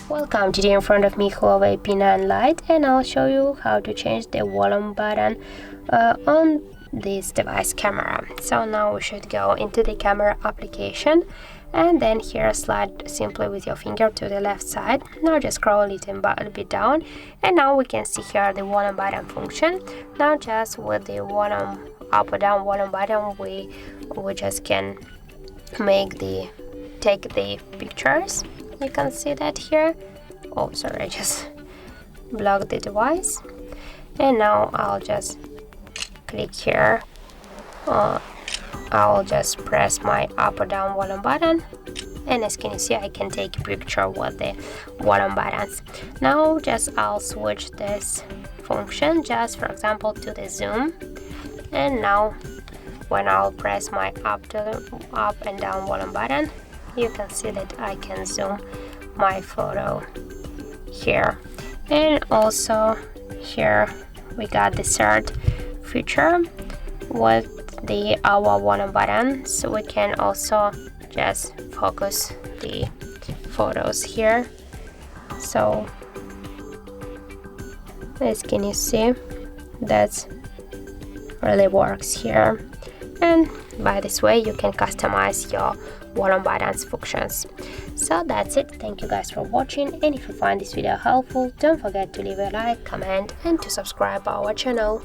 Welcome, today in front of me HUAWEI P9 Lite, and I'll show you how to change the volume button on this device camera. So now we should go into the camera application, and then here slide simply with your finger to the left side. Now just scroll a little bit down, and now we can see here the volume button function. Now just with the volume up or down volume button, we just can take the pictures. You can see that here. Oh, sorry, I just blocked the device. And now I'll just click here. I'll just press my up or down volume button, and as can you see, I can take a picture with the volume buttons. Now I'll switch this function, just for example, to the zoom. And now when I'll press my up and down volume button, you can see that I can zoom my photo here. And also here we got the third feature with the our volume button, so we can also just focus the photos here. So as can you see, that really works here. And by this way you can customize your volume buttons functions. So that's it. Thank you guys for watching, and if you find this video helpful, don't forget to leave a like, comment and to subscribe our channel.